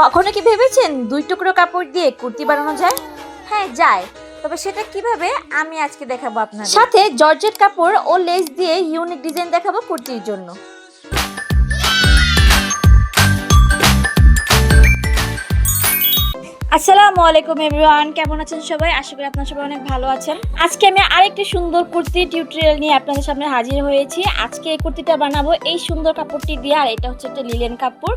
কখনো কি ভেবেছেন 2 টুকরো কাপড় দিয়ে কুর্তি বানানো যায়? হ্যাঁ যায়, তবে সেটা কিভাবে আমি আজকে দেখাবো আপনাদের সাথে। জর্জেট কাপড় ও লেস দিয়ে ইউনিক ডিজাইন দেখাবো কুর্তির জন্য। আসসালামু আলাইকুম এভরিওয়ান, কেমন আছেন সবাই? আশা করি আপনারা সবাই অনেক ভালো আছেন। আজকে আমি আরেকটি সুন্দর কুর্তি টিউটোরিয়াল নিয়ে আপনাদের সামনে হাজির হয়েছি। আজকে এই কুর্তিটা বানাবো এই সুন্দর কাপড়টি দিয়ে, আর এটা হচ্ছে একটা লিলেন কাপড়,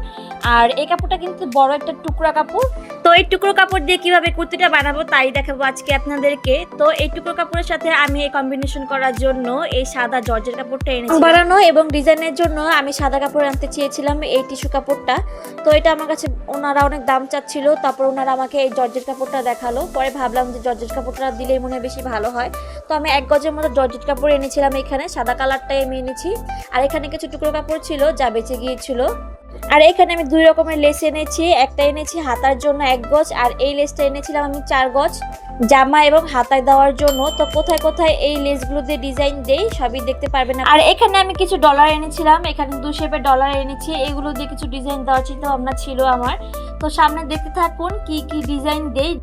আর এই কাপড়টা কিন্তু বড় একটা টুকরা কাপড়। তো এই টুকরো কাপড় দিয়ে কিভাবে কুর্তিটা বানাবো তাই দেখাবো আজকে আপনাদেরকে। তো এই টুকরো কাপড়ের সাথে আমি এই কম্বিনেশন করার জন্য এই সাদা জর্জের কাপড়টা এনেছি বানানো, এবং ডিজাইনের জন্য আমি সাদা কাপড় আনতে চেয়েছিলাম এই টিস্যু কাপড়টা। তো এটা আমার কাছে ওনারা অনেক দাম চাচ্ছিল, তারপর ওনারা আমাকে এই জর্জেট কাপড়টা দেখালো। পরে ভাবলাম যে জর্জেট কাপড়টা দিলেই মনে হয় বেশি ভালো হয়। তো আমি 1 গজের মতো জর্জেট কাপড় এনেছিলাম, এখানে সাদা কালারটাই আমি এনেছি। আর এখানে কিছু টুকরো কাপড় ছিল যা বেঁচে গিয়েছিল। আর এখানে আমি 2 রকমের লেস এনেছি। একটা এনেছি হাতার জন্য 1 গজ, আর এই লেসটা এনেছিলাম আমি 4 গজ জামা এবং হাতায় দেওয়ার জন্য। তো কোথায় কোথায় এই লেসগুলো দিয়ে ডিজাইন দেই সবই দেখতে পারবেন। আর এখানে আমি কিছু ডলার এনেছিলাম, এখানে 2 শেপের ডলার এনেছি। এগুলো দিয়ে কিছু ডিজাইন দেওয়ার চিন্তা ভাবনা ছিল আমার। তো সামনে দেখতে থাকুন কি কি ডিজাইন দেই।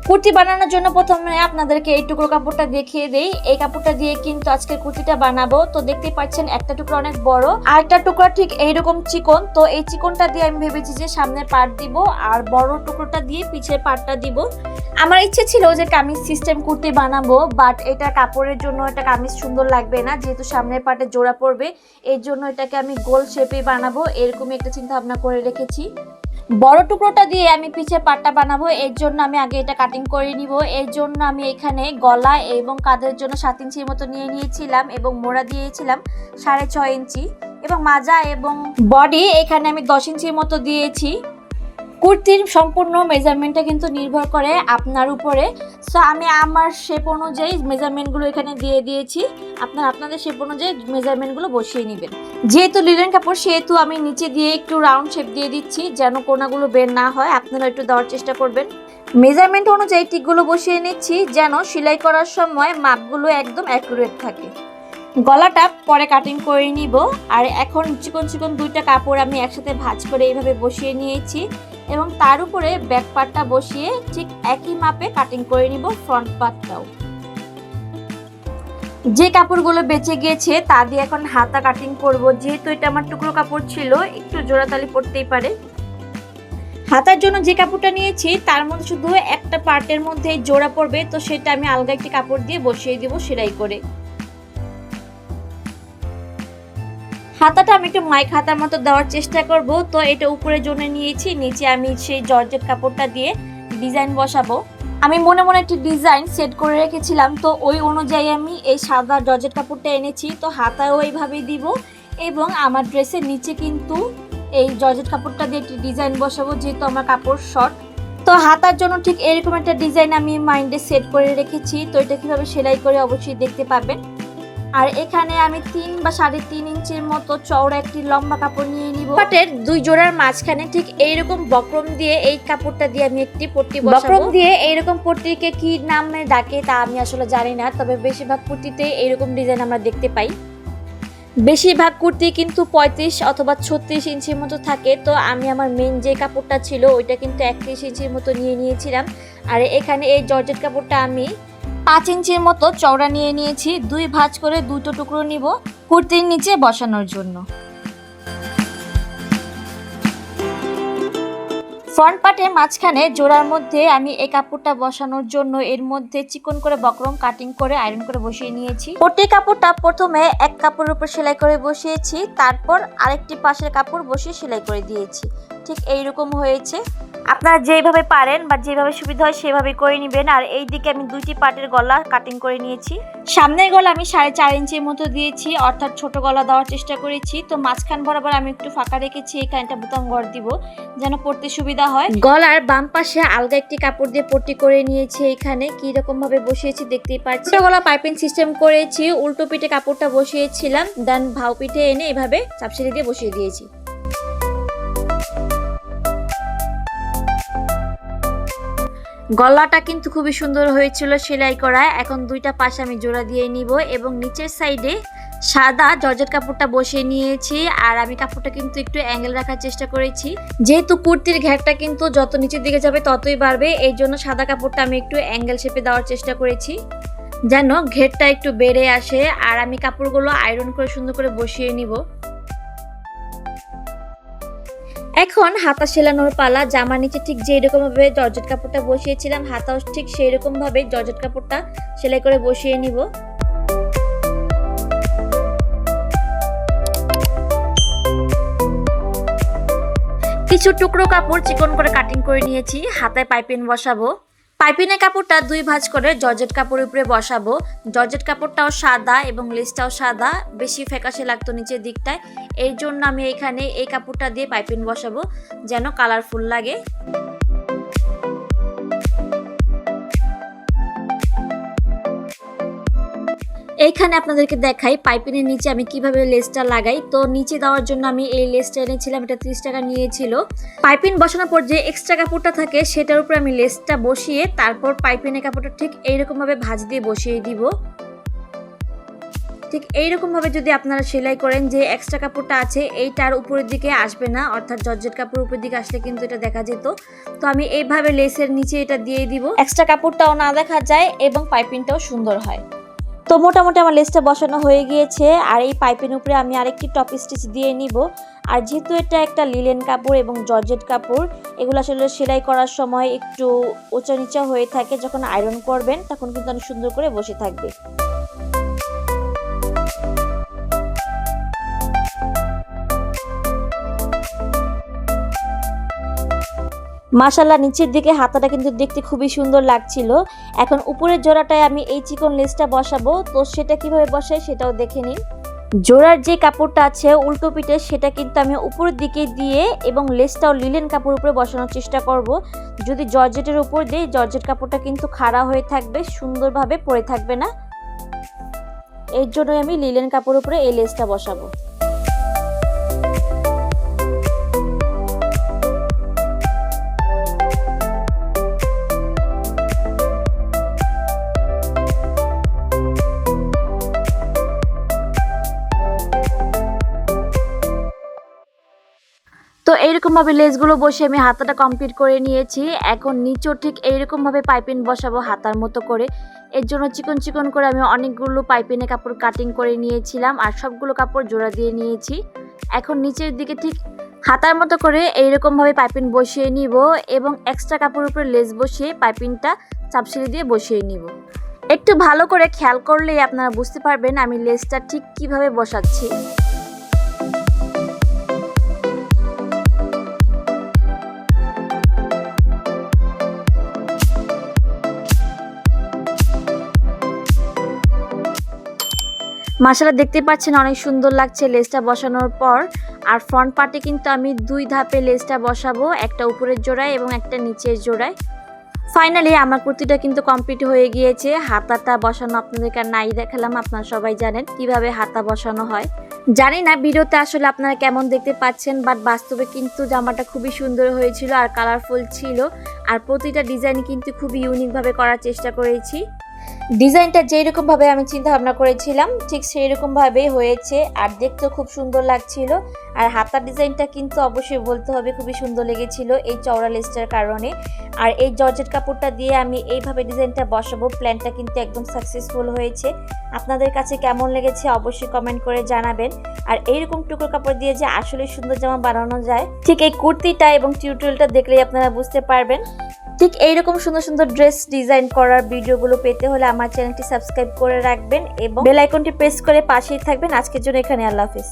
কুর্তি বানানোর জন্য প্রথমে আপনাদেরকে এই টুকরো কাপড়টা দেখিয়ে দেই। এই কাপড়টা দিয়ে কিন্তু আজকের কুর্তিটা বানাবো। তো দেখতেই পাচ্ছেন একটা টুকরো অনেক বড়, আর একটা টুকরো ঠিক এইরকম চিকন। তো এই চিকনটা দিয়ে আমি ভেবেছি যে সামনের পার্ট দিব, আর বড় টুকরোটা দিয়ে পিছের পার্টটা দিব। আমার ইচ্ছে ছিল যে কামিজ সিস্টেম কুর্তি বানাবো, বাট এটা কাপড়ের জন্য এটা কামিজ সুন্দর লাগবে না, যেহেতু সামনের পার্টে জোড়া পড়বে। এর জন্য এটাকে আমি গোল শেপে বানাবো, এরকমই একটা চিন্তা ভাবনা করে রেখেছি। বড় টুকরোটা দিয়ে আমি পিছের পাটটা বানাবো, এর জন্য আমি আগে এটা কাটিং করে নিব। এর জন্য আমি এখানে গলা এবং কাঁধের জন্য 7 ইঞ্চির মতো নিয়ে নিয়েছিলাম, এবং মোড়া দিয়েছিলাম 6.5 ইঞ্চি, এবং মাজা এবং বডি এখানে আমি 10 ইঞ্চির মতো দিয়েছি। কুর্তির সম্পূর্ণ মেজারমেন্টটা কিন্তু নির্ভর করে আপনার উপরে। সো আমি আমার শেপ অনুযায়ী মেজারমেন্টগুলো এখানে দিয়ে দিয়েছি। আপনাদের শেপ অনুযায়ী মেজারমেন্টগুলো বসিয়ে নেবেন। যেহেতু লিলেন কাপড় সেহেতু আমি নিচে দিয়ে একটু রাউন্ড শেপ দিয়ে দিচ্ছি, যেন কোনাগুলো বের না হয়। আপনারা একটু দেওয়ার চেষ্টা করবেন। মেজারমেন্ট অনুযায়ী টিকগুলো বসিয়ে নিচ্ছি, যেন সেলাই করার সময় মাপগুলো একদম অ্যাকুরেট থাকে। গলাটা পরে কাটিং করে নিব। আর এখন চিকন চিকন 2টা কাপড় আমি একসাথে ভাঁজ করে এইভাবে বসিয়ে নিয়েছি, এবং তার উপরে ব্যাক পার্টটা বসিয়ে ঠিক একই মাপে কাটিং করে নিব ফ্রন্ট পার্টটাও। যে কাপড়গুলো বেঁচে গিয়েছে তা দিয়ে এখন হাতা কাটিং করব। যেহেতু এটা আমার টুকরো কাপড় ছিল, একটু জোড়াতালি পড়তেই পারে। হাতার জন্য যে কাপড়টা নিয়েছি তার মধ্যে শুধু একটা পার্টের মধ্যে জোড়া পড়বে, তো সেটা আমি আলগা একটি কাপড় দিয়ে বসিয়ে দিব সেলাই করে। হাতাটা আমি একটু মাইক হাতার মতো দেওয়ার চেষ্টা করব। তো এটা উপরের জন্য নিয়েছি, নিচে আমি সেই জর্জেট কাপড়টা দিয়ে ডিজাইন বসাবো। আমি মনে মনে একটি ডিজাইন সেট করে রেখেছিলাম, তো ওই অনুযায়ী আমি এই সাদা জর্জেট কাপড়টা এনেছি। তো হাতাও এইভাবেই দিব, এবং আমার ড্রেসের নিচে কিন্তু এই জর্জেট কাপড়টা দিয়ে একটি ডিজাইন বসাবো, যেহেতু আমার কাপড় শর্ট। তো হাতার জন্য ঠিক এরকম একটা ডিজাইন আমি মাইন্ডে সেট করে রেখেছি। তো এটা কিভাবে সেলাই করে অবশ্যই দেখতে পাবেন। আর এখানে আমি 3 বা 3.5 ইঞ্চির মতো চওড়া একটি লম্বা কাপড় নিয়ে নিব। পাটের 2 জোড়ার মাঝখানে ঠিক এইরকম বক্রম দিয়ে এই কাপড়টা দিয়ে আমি একটি পট্টি বসাবো। বক্রম দিয়ে এইরকম পট্টিকে কি নামে ডাকে তা আমি আসলে জানি না, তবে বেশিরভাগ কুর্তিতে এইরকম ডিজাইন আমরা দেখতে পাই। বেশিরভাগ কুর্তি কিন্তু 35 অথবা 36 ইঞ্চির মতো থাকে। তো আমি আমার মেন যে কাপড়টা ছিল ওইটা কিন্তু 31 ইঞ্চির মতো নিয়ে নিয়েছিলাম। আর এখানে এই জর্জেট কাপড়টা আমি 5 ইঞ্চির মতো চওড়া নিয়ে নিয়েছি। 2 ভাঁজ করে 2টো টুকরো নিব কুর্তির নিচে বসানোর জন্য। ফ্রন্ট পার্টের মাঝখানে জোড়ার মধ্যে আমি এই কাপড়টা বসানোর জন্য এর মধ্যে চিকন করে বক্রম কাটিং করে আয়রন করে বসিয়ে নিয়েছি। পট্টি কাপড়টা প্রথমে এক কাপড়ের উপর সেলাই করে বসিয়েছি, তারপর আরেকটি পাশের কাপড় বসিয়ে সেলাই করে দিয়েছি। ঠিক এইরকম হয়েছে। আপনারা যেভাবে পারেন বা যেভাবে সুবিধা হয় সেভাবে করে নেবেন। আর এই দিকে আমি 2টি পার্টের গলা কাটিং করে নিয়েছি। সামনের গলা আমি 4.5 ইঞ্চির মতো দিয়েছি, অর্থাৎ ছোট গলা দেওয়ার চেষ্টা করেছি। তো মাঝখান বরাবর আমি একটু ফাঁকা রেখেছি, এখানে একটা বোতাম ঘর দিব যেন পড়তে সুবিধা হয়। গলার বাম পাশে আলগা একটি কাপড় দিয়ে পট্টি করে নিয়েছি। এখানে কি রকম ভাবে বসিয়েছি দেখতেই পাচ্ছি। গলা পাইপিং সিস্টেম করেছি, উল্টো পিঠে কাপড়টা বসিয়েছিলাম, দেন ভাও পিঠে এনে এভাবে চাপসিড়ি দিয়ে বসিয়ে দিয়েছি। গলাটা কিন্তু খুবই সুন্দর হয়েছিল সেলাই করা। এখন 2টা পাশে আমি জোড়া দিয়ে নিব, এবং নিচের সাইডে সাদা জর্জেট কাপড়টা বসিয়ে নিয়েছি আর আমি কাপড়টা কিন্তু একটু অ্যাঙ্গেল রাখার চেষ্টা করেছি, যেহেতু কুর্তির ঘেরটা কিন্তু যত নিচের দিকে যাবে ততই বাড়বে, এই জন্য সাদা কাপড়টা আমি একটু অ্যাঙ্গেল শেপে দেওয়ার চেষ্টা করেছি যেন ঘেরটা একটু বেড়ে আসে। আর আমি কাপড়গুলো আয়রন করে সুন্দর করে বসিয়ে নিব। এখন হাতা সেলানোর পালা। জামার নিচে ঠিক যেই রকম ভাবে জর্জেট কাপড়টা বসিয়েছিলাম, হাতাও ঠিক সেই রকম ভাবে জর্জেট কাপড়টা সেলাই করে বসিয়ে নিব। কিছু টুকরো কাপড় চিকন করে কাটিং করে নিয়েছি, হাতায় পাইপিং বসাবো। পাইপিনের কাপড়টা 2 ভাঁজ করে জর্জেট কাপড়ের উপরে বসাবো। জর্জেট কাপড়টাও সাদা এবং লেসটাও সাদা, বেশি ফ্যাকাশে লাগতো নিচের দিকটায়, এই জন্য আমি এখানে এই কাপড়টা দিয়ে পাইপিং বসাবো যেন কালারফুল লাগে। এইখানে আপনাদেরকে দেখাই পাইপিনের নিচে আমি কিভাবে লেসটা লাগাই। তো নিচে দেওয়ার জন্য আমি এই লেসটা এনেছিলাম, এটা 30 টাকা নিয়েছিল। পাইপিন বসানোর পর যে এক্সট্রা কাপড়টা থাকে সেটার উপরে আমি লেসটা বসিয়ে তারপর পাইপিনের কাপড়টা ঠিক এইরকম ভাবে ভাঁজ দিয়ে বসিয়ে দিব। ঠিক এইরকম ভাবে যদি আপনারা সেলাই করেন যে এক্সট্রা কাপড়টা আছে এইটার উপরের দিকে আসবে না, অর্থাৎ জর্জেট কাপড়ের উপরের দিকে আসলে কিন্তু এটা দেখা যেত। তো আমি এইভাবে লেসের নিচে এটা দিয়ে দিব, এক্সট্রা কাপড়টাও না দেখা যায় এবং পাইপিংটাও সুন্দর হয়। তো মোটামুটি আমার লেসটা বসানো হয়ে গিয়েছে আর এই পাইপের উপরে আমি আরেকটি টপ স্টিচ দিয়ে নিব। আর যেহেতু এটা একটা লিলেন কাপড় এবং জর্জেট কাপড়, এগুলো আসলে সেলাই করার সময় একটু উঁচা নিচা হয়ে থাকে, যখন আয়রন করবেন তখন কিন্তু অনেক সুন্দর করে বসে থাকবে। মাশাআল্লাহ নিচের দিকে হাতাটা কিন্তু দেখতে খুবই সুন্দর লাগছিল। এখন উপরের জোড়াটায় আমি এই চিকন লেসটা বসাবো, তো সেটা কিভাবে বসাই সেটাও দেখে নিন। জোড়ার যে কাপড়টা আছে উল্টো পিঠে সেটা কিন্তু আমি উপরের দিকে দিয়ে এবং লেসটাও লিলেন কাপড়ের উপরে বসানোর চেষ্টা করব। যদি জর্জেটের উপর দিই জর্জেট কাপড়টা কিন্তু খাড়া হয়ে থাকবে, সুন্দরভাবে পরে থাকবে না, এর জন্য আমি লিলেন কাপড়ের উপরে এই লেসটা বসাবো। তো এইরকম ভাবে লেসগুলো বসে আমি হাতাটা কমপ্লিট করে নিয়েছি। এখন নিচেও ঠিক এইরকম ভাবে পাইপিং বসাবো হাতার মতো করে। এর জন্য চিকন চিকন করে আমি অনেকগুলো পাইপিনে কাপড় কাটিং করে নিয়েছিলাম আর সবগুলো কাপড় জোড়া দিয়ে নিয়েছি। এখন নিচের দিকে ঠিক হাতার মতো করে এইরকম ভাবে পাইপিং বসিয়ে নিব এবং এক্সট্রা কাপড়ের উপরে লেস বসিয়ে পাইপিংটা চাপসিলি দিয়ে বসিয়ে নিব। একটু ভালো করে খেয়াল করলেই আপনারা বুঝতে পারবেন আমি লেসটা ঠিক কিভাবে বসাচ্ছি। মাশাআল্লাহ দেখতে পাচ্ছেন অনেক সুন্দর লাগছে লেসটা বসানোর পর। আর ফ্রন্ট পার্টে কিন্তু আমি 2 ধাপে লেসটা বসাবো, একটা উপরের জোড়ায় এবং একটা নিচের জোড়ায়। ফাইনালি আমার কুর্তিটা কিন্তু কমপ্লিট হয়ে গিয়েছে। হাতাটা বসানো আপনাদেরকে আর নাই দেখালাম, আপনারা সবাই জানেন কিভাবে হাতা বসানো হয়। জানি না ভিডিওতে আসলে আপনারা কেমন দেখতে পাচ্ছেন, বাট বাস্তবে কিন্তু জামাটা খুবই সুন্দর হয়েছিল আর কালারফুল ছিল। আর প্রতিটা ডিজাইন কিন্তু খুবই ইউনিকভাবে করার চেষ্টা করেছি। ডিজাইনটা যেরকম ভাবে আমি চিন্তা ভাবনা করেছিলাম ঠিক সেই রকম ভাবেই হয়েছে আর দেখতে খুব সুন্দর লাগছিল। আর হাতার ডিজাইনটা কিন্তু অবশ্যই বলতে হবে খুবই সুন্দর লেগেছিল এই চওড়া লেসটার কারণে। আর এই জর্জেট কাপড়টা দিয়ে আমি এইভাবে ডিজাইনটা বসাবো, প্ল্যানটা কিন্তু একদম সাকসেসফুল হয়েছে। আপনাদের কাছে কেমন লেগেছে অবশ্যই কমেন্ট করে জানাবেন। আর এইরকম টুকরো কাপড় দিয়ে যে আসলে সুন্দর জামা বানানো যায় ঠিক এই কুর্তিটা এবং টিউটোরিয়ালটা দেখলেই আপনারা বুঝতে পারবেন। ঠিক এইরকম সুন্দর সুন্দর ড্রেস ডিজাইন করার ভিডিওগুলো পেতে হলে আমার চ্যানেলটি সাবস্ক্রাইব করে রাখবেন এবং বেল আইকনটি প্রেস করে পাশেই থাকবেন। আজকের জন্য এখানে আল্লাহ হাফেজ।